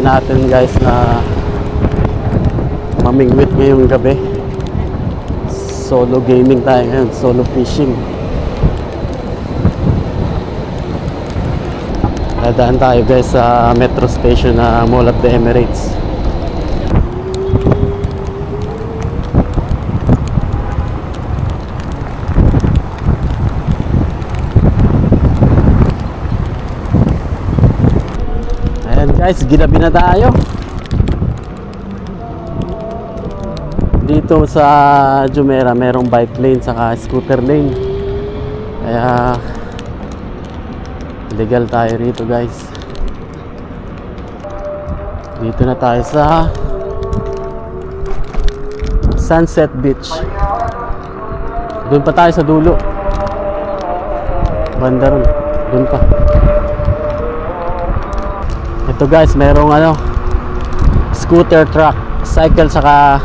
natin guys na mamingwit ngayong gabi. Solo gaming tayo ngayon, solo fishing. Dadaan tayo guys sa metro station na Mall of the Emirates. Ayan guys, ginabi na tayo. Dito sa Jumeirah merong bike lane saka scooter lane. Kaya legal tayo rito guys. Dito na tayo sa Sunset Beach. Doon pa tayo sa dulo. Banda ron. Doon pa. Ito guys, merong scooter track, cycle saka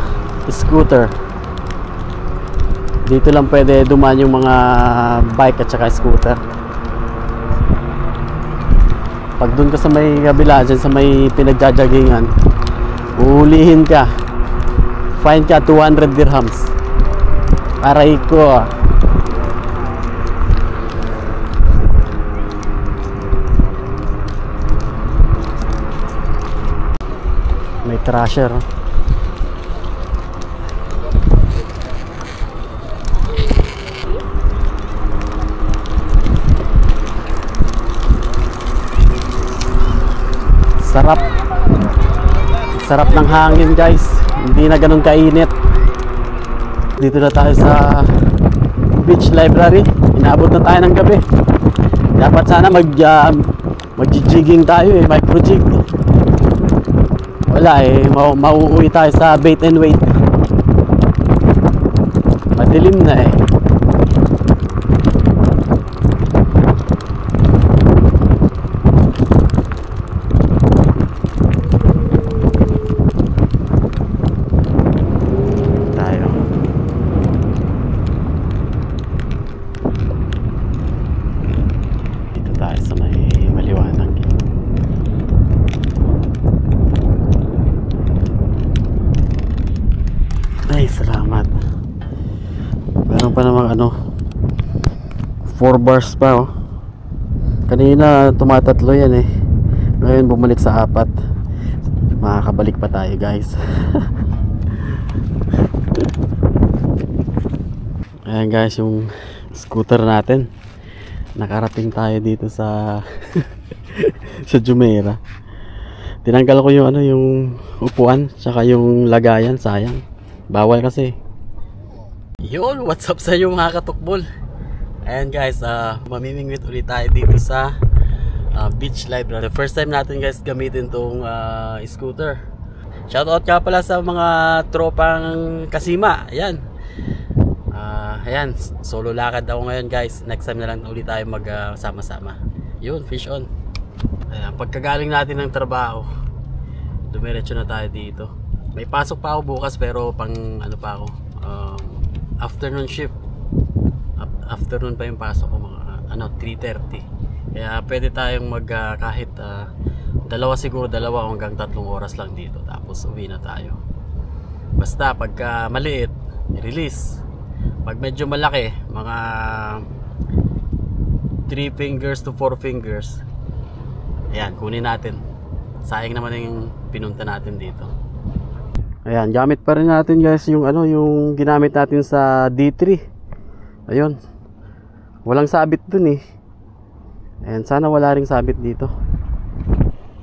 scooter. Dito lang pwede dumaan yung mga bike at saka scooter. Pag dun ka sa may kabila, dyan sa may pinagjajagingan, uhulihin ka, fine ka 200 dirhams. Aray ko. May trasher. Sarap. Sarap ng hangin guys. Hindi na ganun kainit. Dito na tayo sa beach library. Inaabot na tayo ng gabi. Dapat sana mag-jigging tayo eh. Micro-jig. Wala eh. Mauuwi tayo sa bait and wait. Madilim na eh. Salamat. Meron pa namang 4 bars pa oh. Kanina tumatatlo yan eh. Ngayon bumalik sa 4. Makakabalik pa tayo guys. Ayan guys, yung scooter natin. Nakarating tayo dito sa sa Jumeirah. Tinanggal ko yung yung upuan tsaka yung lagayan, sayang. Bawal kasi. Yun, what's up sa inyo mga katukbol? Ayan guys, mamimingwit ulit tayo dito sa beach library. The first time natin guys gamitin tong scooter. Shoutout ka pala sa mga tropang Kasima. Ayan. Ayan, solo lakad ako ngayon guys. Next time na lang ulit tayo magsama-sama. Yun, fish on. Ayan, pagkagaling natin ng trabaho, dumiretso na tayo dito. May pasok pa ako bukas pero pang pa ako, afternoon shift. Afternoon pa yung pasok ko, mga 3:30. Kaya pwede tayong kahit siguro dalawa hanggang 3 oras lang dito, tapos uwi na tayo. Basta pagka maliit, i-release. Pag medyo malaki, mga 3 fingers to 4 fingers, ayan, kunin natin. Sayang naman yung pinunta natin dito. Ayan, gamit pa rin natin guys yung yung ginamit natin sa D3. Ayun. Walang sabit dun eh. Ayan, sana wala ring sabit dito.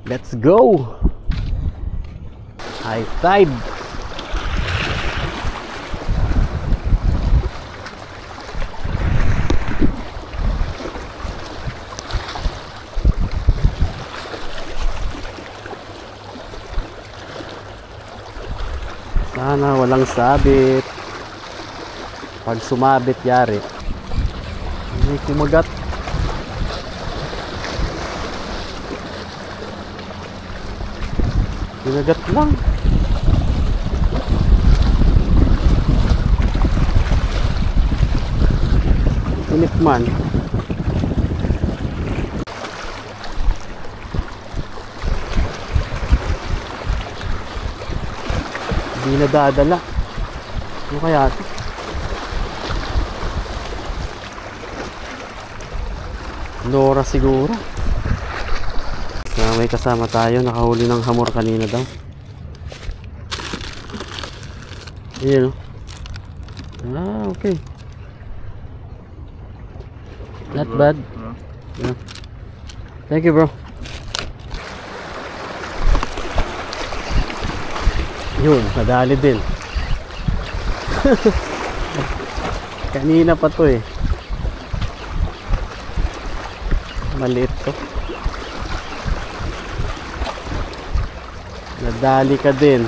Let's go! High tide! Sana walang sabit. Pag sumabit, yari. Hindi kumagat. Kumagat lang. Init man. Hindi nadadala. Ano kaya ito? Nora siguro. May kasama tayo, nakahuli ng hamor kanina daw. Ayan o. Okay. Not bad. Yeah. Thank you, bro. Yun, nadali din. Kanina pa to eh. Maliit to. Nadali ka din.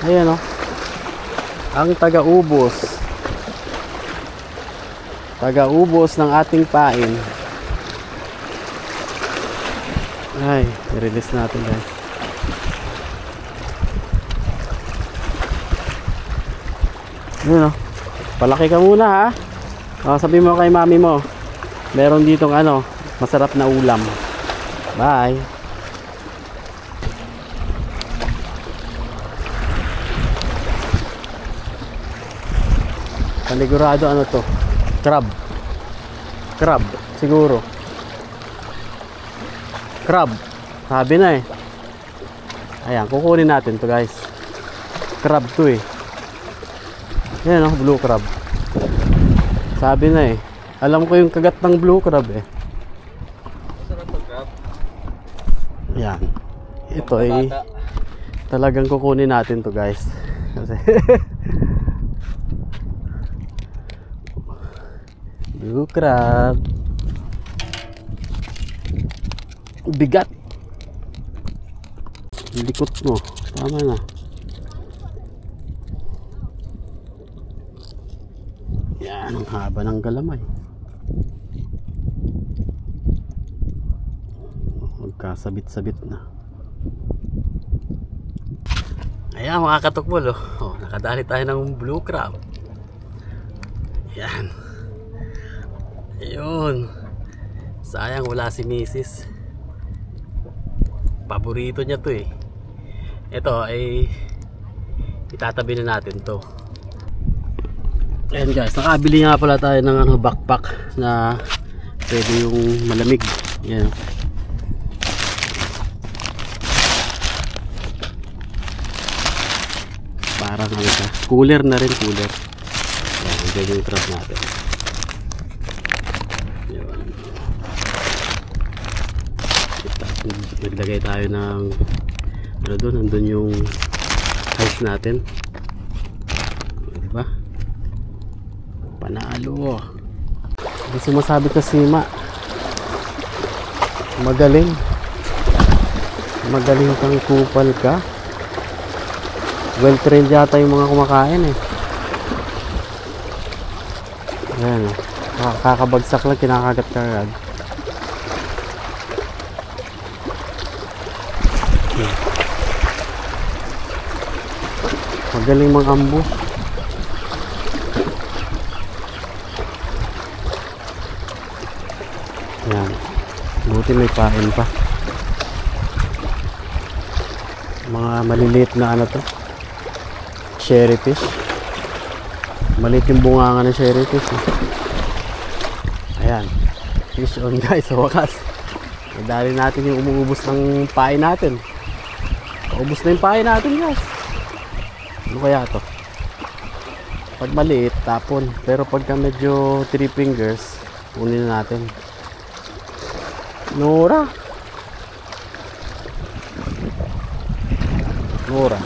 Ayan o. Ang taga-ubos. Taga-ubos ng ating pain. Ay, i-release natin guys. Ayan o. Palaki ka muna ha. Sabi mo kay mami mo, meron ditong ano, masarap na ulam. Bye. Panigurado ano to? Crab. Crab siguro. Crab. Sabi na eh. Ayan, kukunin natin to guys. Crab to eh. Ayan o, blue crab. Sabi na eh. Alam ko yung kagat ng blue crab eh. Sarap ang crab. Ayan. Ito ay talagang kukunin natin to guys. Kasi blue crab. Bigat. Likot mo. Tama na. Yan ang haba ng galamay. Magkasabit-sabit na. Ayan mga katukbol oh. Nakadali tayo ng blue crab. Yan. Ayun. Sayang wala si Mrs. Paborito niya to eh. Ito ay itatabi na natin to. Ayan guys, nakabili nga pala tayo ng ano, backpack na pwede yung malamig. Yan. Parang ano siya, cooler na rin, cooler. Ayan, dyan yung trap natin. Naglagay tayo ng ano doon, nandun yung ice natin, diba? Panalo. Hindi sumasabi ka Sima. Magaling. Magaling kang kupal ka. Well trained yata yung mga kumakain eh. Ayan o. Kakabagsak lang, kinakagat ka agad. Magaling mag-ambush. Yan. Buti may pain pa. Mga maliliit na ano to, sherry fish. Maliit yung bunganga ng sherry fish eh. Ayan. Fish on guys sa wakas. Dali natin yung umuubos ng pain natin. Paubos na yung pain natin guys. Ano kaya to? Pag maliit, tapon. Pero pagka medyo 3 fingers, kunin na natin. Nora. Nora.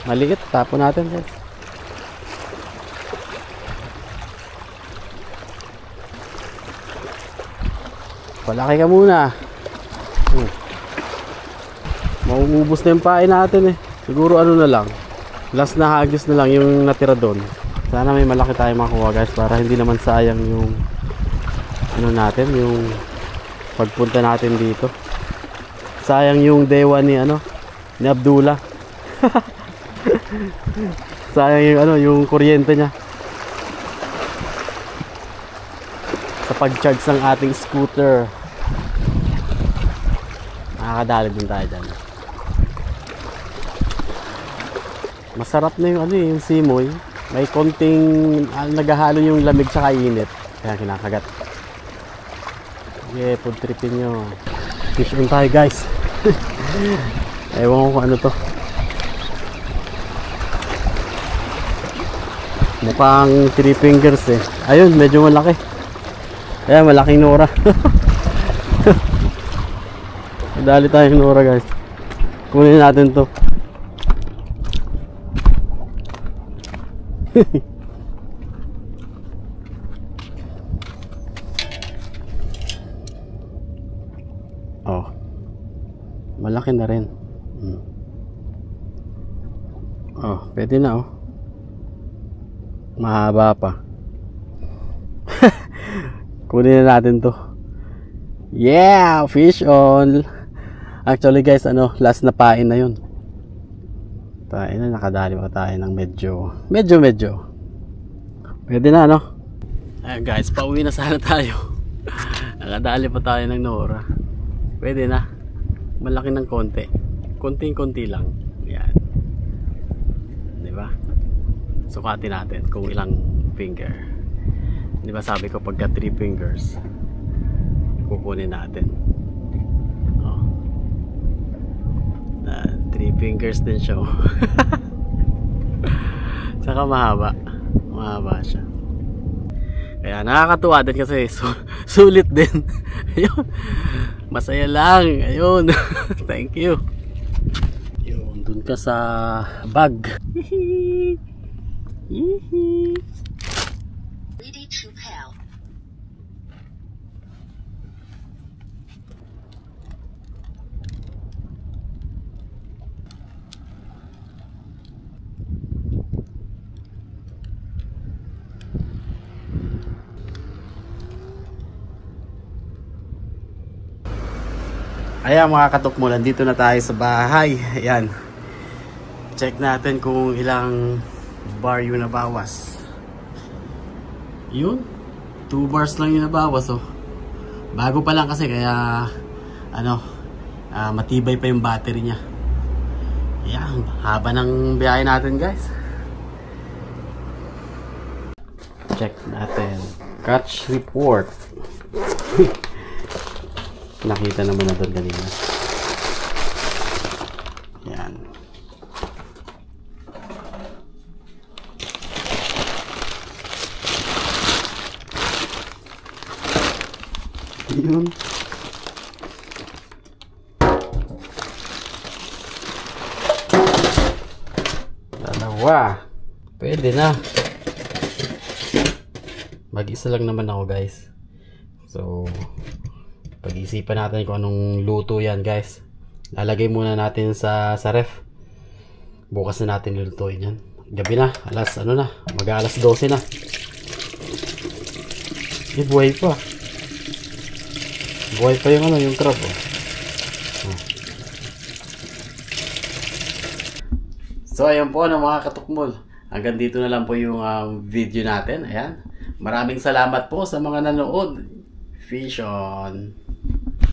Maliit, tapon natin guys. Palaki ka muna. Mauubos na yung pain natin eh. Siguro ano na lang, last na hagis na lang yung natira doon. Sana may malaki tayo makuha guys, para hindi naman sayang yung ano natin, yung pagpunta natin dito. Sayang yung dewa ni ano, ni Abdullah. Sayang yung ano, yung kuryente niya sa pag-charge ng ating scooter. Nakakadali din tayo dyan. Masarap na yung ano yung simoy. May konting naghahalo yung lamig sa init. Kaya kinakagat. Okay, food tripin nyo. Fish on tayo guys. Ewan ko kung ano to. Mukhang 3 fingers eh. Ayun, medyo malaki. Ayan, malaking nora. Dali tayong nora guys. Kunin natin to. Oh. Malaki na rin. Oh, pwede na oh. Mahaba pa. Kunin na natin to. Yeah, fish on. Actually guys, last na pain na yun. Tayo na, nakadali pa tayo ng medyo. Pwede na, no? Ayan guys, pauwi na sana tayo. Nakadali pa tayo ng nora. Pwede na. Malaki ng konti. Konting-konti lang. Yan. Diba? Sukatin natin kung ilang finger. Diba sabi ko pagka 3 fingers, kukunin natin. 3 fingers din siya. Saka mahaba siya. Kaya nakakatuwa din kasi sulit din. Ayun, masaya lang. Ayun. Thank you. Yun, dun ka sa bag. Ready to pair. Ayan mga katukmol, nandito na tayo sa bahay. Ayan. Check natin kung ilang bar yung nabawas. Yun. 2 bars lang yung nabawas oh. Bago pa lang kasi kaya matibay pa yung battery niya. Ayan. Haba ng biyahe natin guys. Check natin. Catch report. Nakita naman na doon kanina. Yan. Yun. Dalawa. Pwede na. Mag-isa lang naman ako guys. So pag-isipan natin kung anong luto yan guys. Lalagay muna natin sa ref. Bukas na natin lulutuin yan. Gabi na, mag-alas 12 na. Buhay pa. Buhay pa yung crab oh. So ayun po mga katukmol. Hanggang dito na lang po yung video natin. Ayan. Maraming salamat po sa mga nanood. Fish on.